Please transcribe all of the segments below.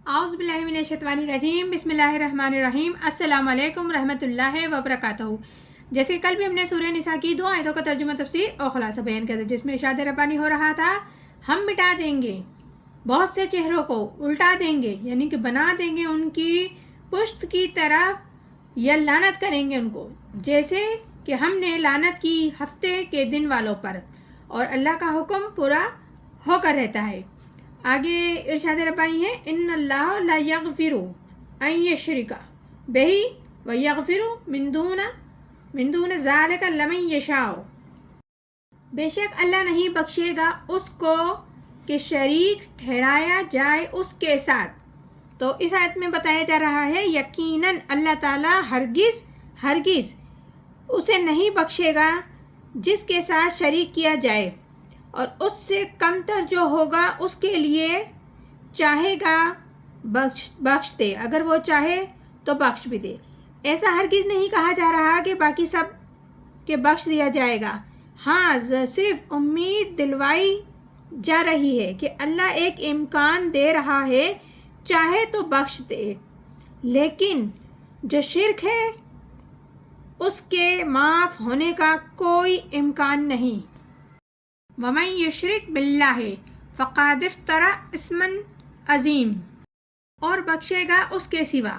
اعوذ باللہ من الشیطان الرجیم بسم اللہ الرحمن الرحیم السلام علیکم رحمۃ اللہ وبرکاتہ۔ جیسے کل بھی ہم نے سورہ نساء کی 2 آیتوں کا ترجمہ تفسیر اور خلاصہ بیان کیا تھا، جس میں ارشاد ربانی ہو رہا تھا ہم مٹا دیں گے بہت سے چہروں کو، الٹا دیں گے یعنی کہ بنا دیں گے ان کی پشت کی طرف یا لعنت کریں گے ان کو، جیسے کہ ہم نے لعنت کی ہفتے کے دن والوں پر، اور اللہ کا حکم پورا ہو کر رہتا ہے۔ آگے ارشاد ربانی ہے ان اللہ لا یغفر ان یشرک بہ ویغفر من دون ذالک لمن یشاء، بے شک اللہ نہیں بخشے گا اس کو کہ شریک ٹھہرایا جائے اس کے ساتھ۔ تو اس آیت میں بتایا جا رہا ہے یقیناً اللہ تعالیٰ ہرگز اسے نہیں بخشے گا جس کے ساتھ شریک کیا جائے، اور اس سے کم تر جو ہوگا اس کے لیے چاہے گا بخش دے، اگر وہ چاہے تو بخش بھی دے۔ ایسا ہرگز نہیں کہا جا رہا کہ باقی سب کے بخش دیا جائے گا، ہاں صرف امید دلوائی جا رہی ہے کہ اللہ ایک امکان دے رہا ہے چاہے تو بخش دے، لیکن جو شرک ہے اس کے معاف ہونے کا کوئی امکان نہیں۔ وَمَن يُشْرِكْ بِاللَّهِ فَقَدِ افْتَرَىٰ اِثْمًا عَظِيمًا، اور بخشے گا اس کے سوا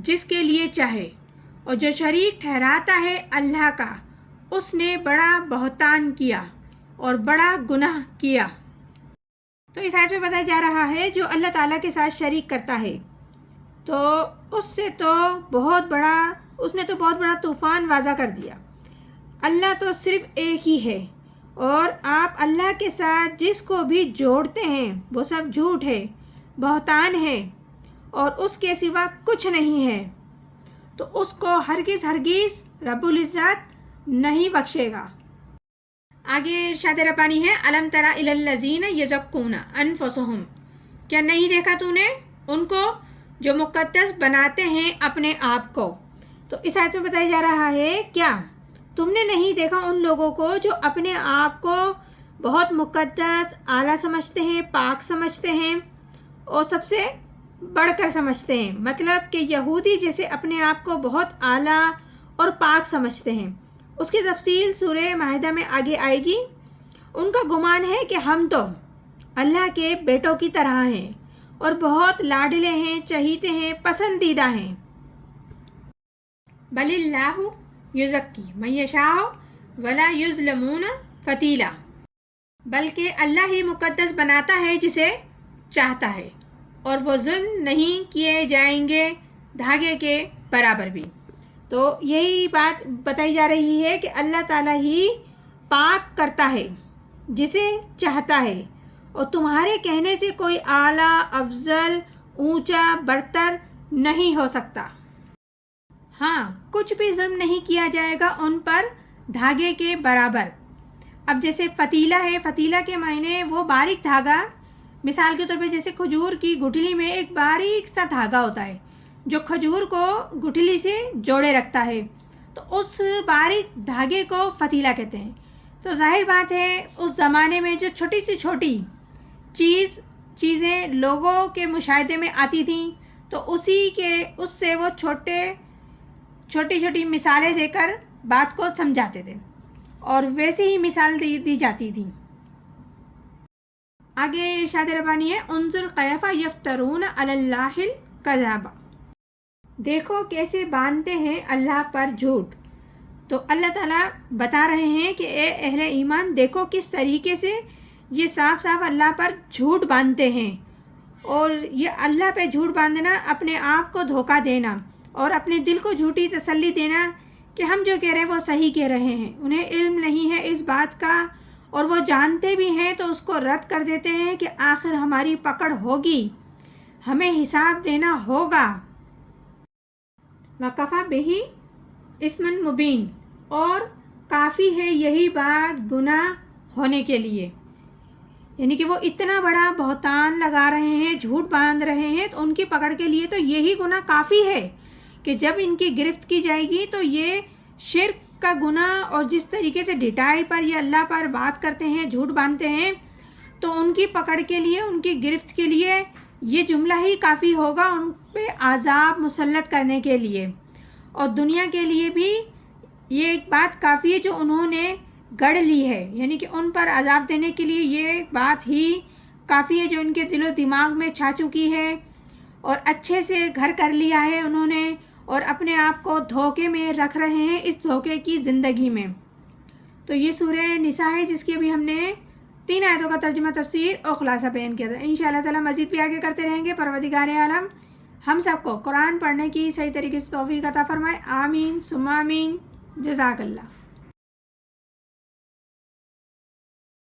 جس کے لیے چاہے، اور جو شریک ٹھہراتا ہے اللہ کا اس نے بڑا بہتان کیا اور بڑا گناہ کیا۔ تو اس آیت میں بتایا جا رہا ہے جو اللہ تعالیٰ کے ساتھ شریک کرتا ہے تو اس نے تو بہت بڑا طوفان واضح کر دیا۔ اللہ تو صرف ایک ہی ہے، اور آپ اللہ کے ساتھ جس کو بھی جوڑتے ہیں وہ سب جھوٹ ہے، بہتان ہے، اور اس کے سوا کچھ نہیں ہے، تو اس کو ہرگز رب العزت نہیں بخشے گا۔ آگے ارشاد ربانی ہے الم تری الی الذین یزکون انفسہم، کیا نہیں دیکھا تو نے ان کو جو مقدس بناتے ہیں اپنے آپ کو۔ تو اس آیت میں بتایا جا رہا ہے کیا تم نے نہیں دیکھا ان لوگوں کو جو اپنے آپ کو بہت مقدس، اعلیٰ سمجھتے ہیں، پاک سمجھتے ہیں اور سب سے بڑھ کر سمجھتے ہیں، مطلب کہ یہودی جیسے اپنے آپ کو بہت اعلیٰ اور پاک سمجھتے ہیں۔ اس کی تفصیل سورہ مائدہ میں آگے آئے گی۔ ان کا گمان ہے کہ ہم تو اللہ کے بیٹوں کی طرح ہیں اور بہت لاڈلے ہیں، چہیتے ہیں، پسندیدہ ہیں۔ بل اللہ یزکی من یشاء ولا یظلمون فتیلا، بلکہ اللہ ہی مقدس بناتا ہے جسے چاہتا ہے، اور وہ ظلم نہیں کیے جائیں گے دھاگے کے برابر بھی۔ تو یہی بات بتائی جا رہی ہے کہ اللہ تعالیٰ ہی پاک کرتا ہے جسے چاہتا ہے، اور تمہارے کہنے سے کوئی اعلیٰ، افضل، اونچا، برتر نہیں ہو سکتا۔ ہاں کچھ بھی ظلم نہیں کیا جائے گا ان پر دھاگے کے برابر۔ اب جیسے فتیلہ ہے، فتیلہ کے معنی وہ باریک دھاگا، مثال کے طور پہ جیسے کھجور کی گٹھلی میں ایک باریک سا دھاگا ہوتا ہے جو کھجور کو گٹھلی سے جوڑے رکھتا ہے، تو اس باریک دھاگے کو فتیلہ کہتے ہیں۔ تو ظاہر بات ہے اس زمانے میں جو چھوٹی سے چھوٹی چیزیں لوگوں کے مشاہدے میں آتی تھیں تو اس سے وہ چھوٹی چھوٹی مثالیں دے کر بات کو سمجھاتے تھے، اور ویسے ہی مثال دی جاتی تھی۔ آگے ارشاد ربانی ہے انظر کیف یفترون علی اللہ الکذب، دیکھو کیسے باندھتے ہیں اللہ پر جھوٹ۔ تو اللہ تعالیٰ بتا رہے ہیں کہ اے اہل ایمان دیکھو کس طریقے سے یہ صاف اللہ پر جھوٹ باندھتے ہیں، اور یہ اللہ پہ جھوٹ باندھنا اپنے آپ کو دھوکہ دینا اور اپنے دل کو جھوٹی تسلی دینا کہ ہم جو کہہ رہے ہیں وہ صحیح کہہ رہے ہیں۔ انہیں علم نہیں ہے اس بات کا، اور وہ جانتے بھی ہیں تو اس کو رد کر دیتے ہیں کہ آخر ہماری پکڑ ہوگی، ہمیں حساب دینا ہوگا۔ وَكَفَى بِهِ اِثْمًا مُبِينًا، اور کافی ہے یہی بات گناہ ہونے کے لیے، یعنی کہ وہ اتنا بڑا بہتان لگا رہے ہیں، جھوٹ باندھ رہے ہیں، تو ان کی پکڑ کے لیے تو یہی گناہ کافی ہے کہ جب ان کی گرفت کی جائے گی تو یہ شرک کا گناہ، اور جس طریقے سے ڈیٹائی پر یا اللہ پر بات کرتے ہیں، جھوٹ باندھتے ہیں، تو ان کی پکڑ کے لیے، ان کی گرفت کے لیے یہ جملہ ہی کافی ہوگا ان پہ عذاب مسلط کرنے کے لیے، اور دنیا کے لیے بھی یہ ایک بات کافی ہے جو انہوں نے گڑھ لی ہے، یعنی کہ ان پر عذاب دینے کے لیے یہ بات ہی کافی ہے جو ان کے دل و دماغ میں چھا چکی ہے، اور اچھے سے گھر کر لیا ہے انہوں نے، اور اپنے آپ کو دھوکے میں رکھ رہے ہیں اس دھوکے کی زندگی میں۔ تو یہ سورہ نساء ہے جس کی ابھی ہم نے 3 آیتوں کا ترجمہ، تفسیر اور خلاصہ بیان کیا تھا۔ انشاءاللہ تعالی مزید بھی آگے کرتے رہیں گے۔ پروردگار عالم ہم سب کو قرآن پڑھنے کی صحیح طریقے سے توفیق عطا فرمائے، آمین ثم آمین۔ جزاک اللہ۔